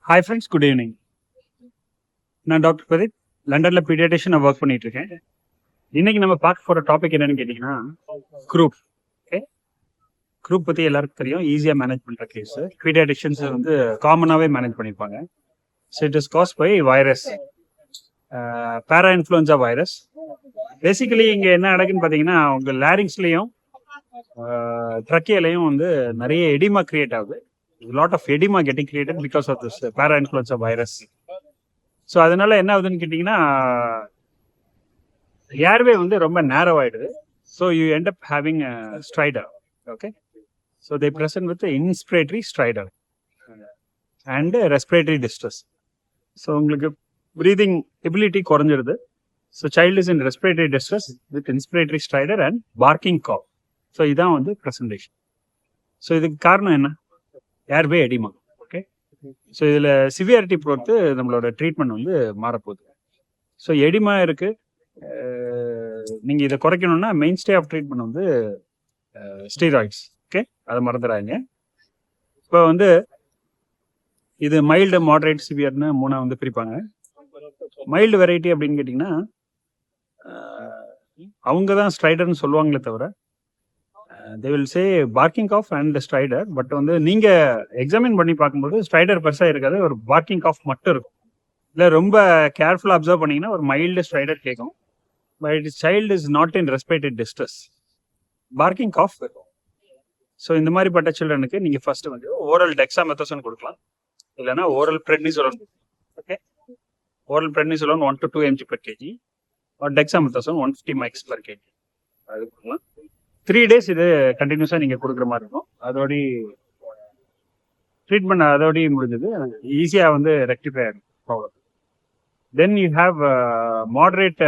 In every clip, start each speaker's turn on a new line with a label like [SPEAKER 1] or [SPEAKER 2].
[SPEAKER 1] Hi friends, good evening. நான் doctor Pradeep, லண்டனில் பீடியாட்ரிஷியனாக work பண்ணிட்டு இருக்கேன். இன்னைக்கு நம்ம பார்க்க போகிற டாபிக் என்னன்னு கேட்டிங்கன்னா குரூப். ஓகே, குரூப் பற்றி எல்லாருக்கும் தெரியும், ஈஸியாக மேனேஜ் பண்ணுற கேஸ். பீடியாட்ரிஷியன்ஸ் வந்து காமனாகவே மேனேஜ் பண்ணியிருப்பாங்க. So it is cause by virus, parainfluenza virus. Basically இங்கே என்ன நடக்குன்னு பார்த்தீங்கன்னா, உங்கள் லேரிங்ஸ்லேயும் ட்ரக்கியிலையும் வந்து நிறைய எடிமா கிரியேட் ஆகுது. Lot of oedema getting created because of this parainfluenza virus. So அதனால என்ன ஆகுதுன்னு கேட்டிங்கன்னா, ஏர்வே வந்து ரொம்ப நேரோ ஆயிடுது. So you end up having stridor. Okay, so they present with inspiratory stridor and respiratory distress. So உங்களுக்கு breathing ability குறைஞ்சிருது. So child is in respiratory distress with inspiratory stridor and barking cough. So இதான் வந்து presentation. So இதுக்கு காரணம் என்ன? Airway edema. Okay, so இதில் severity பொறுத்து நம்மளோட treatment வந்து மாறப்போகுது. ஸோ எடிமா இருக்குது, நீங்கள் இதை குறைக்கணும்னா மெயின் ஸ்டே ஆஃப் ட்ரீட்மெண்ட் வந்து ஸ்டீராய்ட்ஸ். ஓகே, அதை மறந்துடாதீங்க. இப்போ வந்து இது மைல்டு, மாடரேட், சிவியர்னு மூணாக வந்து பிரிப்பாங்க. மைல்டு வெரைட்டி அப்படின்னு கேட்டிங்கன்னா அவங்க தான் ஸ்ட்ரைடர்னு சொல்லுவாங்களே தவிர they will say barking cough and stridor. But வந்து நீங்கள் எக்ஸாமின் பண்ணி பார்க்கும்போது ஸ்ட்ரைடர் பெருசாக இருக்காது, ஒரு பார்க்கிங் ஆஃப் மட்டும் இருக்கும். இல்லை ரொம்ப கேர்ஃபுல்லாக அப்சர்வ் பண்ணிங்கன்னா ஒரு மைல்டு ஸ்ட்ரைடர் கேட்கும். But child is not in respiratory distress, barking cough இருக்கும். ஸோ இந்த மாதிரிப்பட்ட சில்ட்ரனுக்கு நீங்கள் ஃபர்ஸ்ட் வந்து ஓரல் டெக்ஸாமெத்தசோன் கொடுக்கலாம், இல்லைன்னா oral prednisolone. Okay, oral prednisolone 1 to 2 mg per kg or dexamethasone 150 mics per kg. அது கொடுக்கலாம். 3 days இது கண்டினியூஸாக நீங்கள் கொடுக்குற மாதிரி இருக்கும். அதோட ட்ரீட்மெண்ட் அதோடய முடிஞ்சது, ஈஸியாக வந்து ரெக்டிஃபை ஆகிடும் problem. Then you have moderate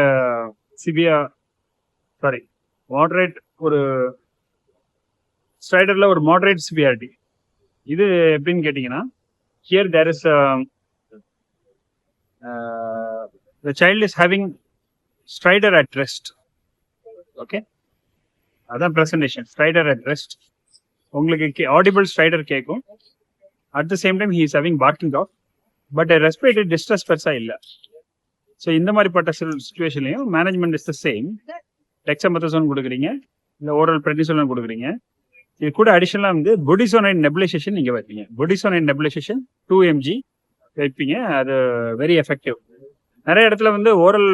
[SPEAKER 1] severe, sorry moderate, ஒரு ஸ்ட்ரைடரில் ஒரு மாடரேட் சிவியாரிட்டி. இது எப்படின்னு கேட்டிங்கன்னா, here there is the child is having stridor at rest. Okay, அதான் presentation, stridor at rest. உங்களுக்கு audible stridor கேட்கும், at the same time he is having barking off, but a respiratory distress பெருசா இல்லை. So இந்த மாதிரிப்பட்ட சுச்சுவேஷன்லையும் management is the same. Dexamethasone கொடுக்குறீங்க, இல்லை ஓரல் பிரெட்னிசோலோன் கொடுக்குறீங்க. இது கூட அடிஷனலாக வந்து புடிசோனைட் நெபுலைசேஷன் நீங்கள் வைப்பீங்க. புடிசோனைட் நெபுலைசேஷன் 2 mg வைப்பீங்க. அது வெரி எஃபெக்டிவ். நிறைய இடத்துல வந்து ஓரல்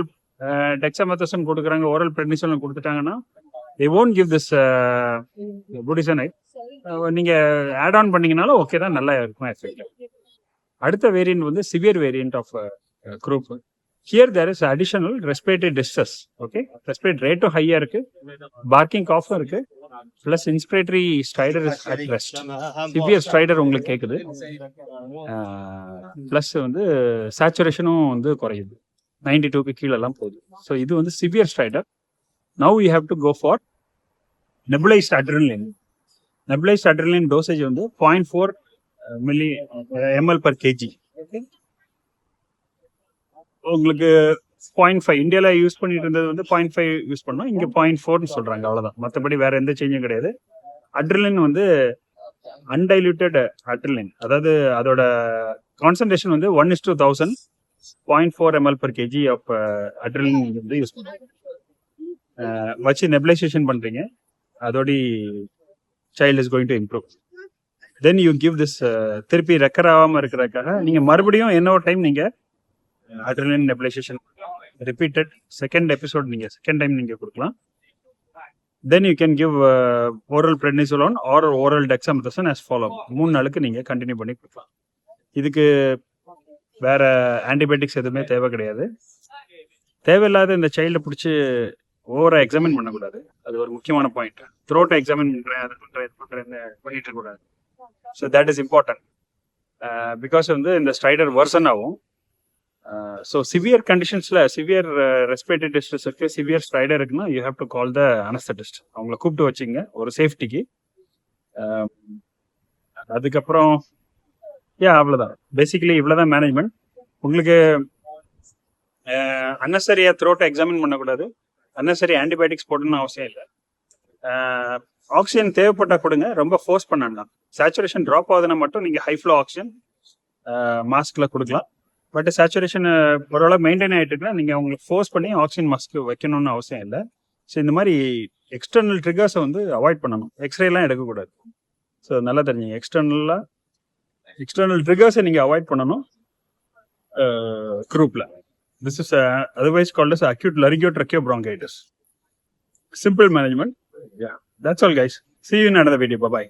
[SPEAKER 1] டெக்ஸாமெத்தசோன் கொடுக்குறாங்க, ஓரல் பிரெட்னிசோலோன் கொடுத்துட்டாங்கன்னா they won't give this budesonide. நீங்கள் ஆட் ஆன் பண்ணிங்கனாலும் ஓகே தான், நல்லா இருக்கும் எஃபெக்டிவ். அடுத்த வேரியன்ட் வந்து severe variant of croup. Here there is additional respiratory distress. Okay, respiratory rate ஹையா இருக்கு, பார்க்கிங் காஃப் இருக்கு, plus inspiratory strider is at rest. Severe strider உங்களுக்கு கேட்குது, பிளஸ் வந்து சேச்சுரேஷனும் வந்து குறையுது, 92க்கு கீழெல்லாம் போகுது. ஸோ இது வந்து severe stridor. Now you have to go for nebulised adrenaline. Nebulised adrenaline dosage வந்து 0.4 ml per kg. உங்களுக்கு 0.5 இந்தியாவில் யூஸ் பண்ணிட்டு இருந்தது வந்து 0.5 யூஸ் பண்ணோம், இங்கே 0.4ன்னு சொல்கிறாங்க, அவ்வளோதான். மற்றபடி வேறு எந்த சேஞ்சும் கிடையாது. அட்ரிலின் வந்து அன்டைல்யூட்டட் அட்ரிலின், அதாவது அதோட கான்சன்ட்ரேஷன் வந்து 1:1000, 0.4 ml per kg of adrenaline வந்து யூஸ் பண்ணுறோம். வச்சு நெபுலைசேஷன் பண்ணுறீங்க, அதோட child is going to improve. Then you give this, திருப்பி ரெக்கர் ஆகாமல் இருக்கிறதுக்காக நீங்கள் மறுபடியும் இன்னொரு டைம் நீங்கள் adrenaline nebulization repeated, second episode நீங்க second time நீங்க கொடுக்கலாம். then you can give oral prednisolone or oral dexamethasone as follow. 3 நாளுக்கு நீங்க கண்டினியூ பண்ணி கொடுக்கலாம். இதுக்கு வேற ஆன்டிபயோட்டிக்ஸ் எதுவுமே தேவை கிடையாது. தேவையில்லாத இந்த சைல்டை பிடிச்சி ஓவரா எக்ஸாமின் பண்ணக்கூடாது, அது ஒரு முக்கியமான பாயிண்ட். த்ரோட்டை எக்ஸாமின் பண்ணுறேன், அது பண்ணுறேன்னு பண்ணிட்டு இருக்கக்கூடாது. So that is important. Because வந்து இந்த ஸ்ட்ரைடர் வர்சன் ஆகும். ஸோ சிவியர் கண்டிஷன்ஸில், சிவியர் ரெஸ்பிரேட்டரி டிஸ்ட்ரெஸ் இருக்குது, சிவியர் ஸ்ட்ரைடர் இருக்குன்னா you have to call the anaesthetist. அவங்கள கூப்பிட்டு வச்சிங்க ஒரு சேஃப்டிக்கு. அதுக்கப்புறம் அவ்வளோதான், பேசிக்கலி இவ்வளோதான் மேனேஜ்மெண்ட். உங்களுக்கு அன்னசரியாக த்ரோட்டை எக்ஸாமின் பண்ணக்கூடாது, அன்னசரி ஆன்டிபயோட்டிக்ஸ் போடணும்னு அவசியம் இல்லை. ஆக்சிஜன் தேவைப்பட்டால் கொடுங்க, ரொம்ப ஃபோர்ஸ் பண்ணலாம். சேச்சுரேஷன் ட்ராப் ஆகுதுன்னா மட்டும் நீங்கள் ஹை ஃப்ளோ ஆக்சிஜன் மாஸ்கில் கொடுக்கலாம். பட் சேச்சுரேஷன் ஓரளவு மெயின்டைன் ஆகிட்டு இருக்குன்னா நீங்கள் அவங்களுக்கு ஃபோர்ஸ் பண்ணி ஆக்சிஜன் மாஸ்க் வைக்கணும்னு அவசியம் இல்லை. ஸோ இந்த மாதிரி எக்ஸ்டர்னல் ட்ரிகர்ஸை வந்து அவாய்ட் பண்ணணும். எக்ஸ்ரேலாம் எடுக்கக்கூடாது. ஸோ நல்லா தெரிஞ்சுங்க, எக்ஸ்டர்னல் ட்ரிகர்ஸை நீங்கள் அவாய்ட் பண்ணணும் குரூப்பில். This is otherwise called as acute laryngottracheobronchitis. Simple management. Yeah, that's all guys. See you in another video. Bye bye.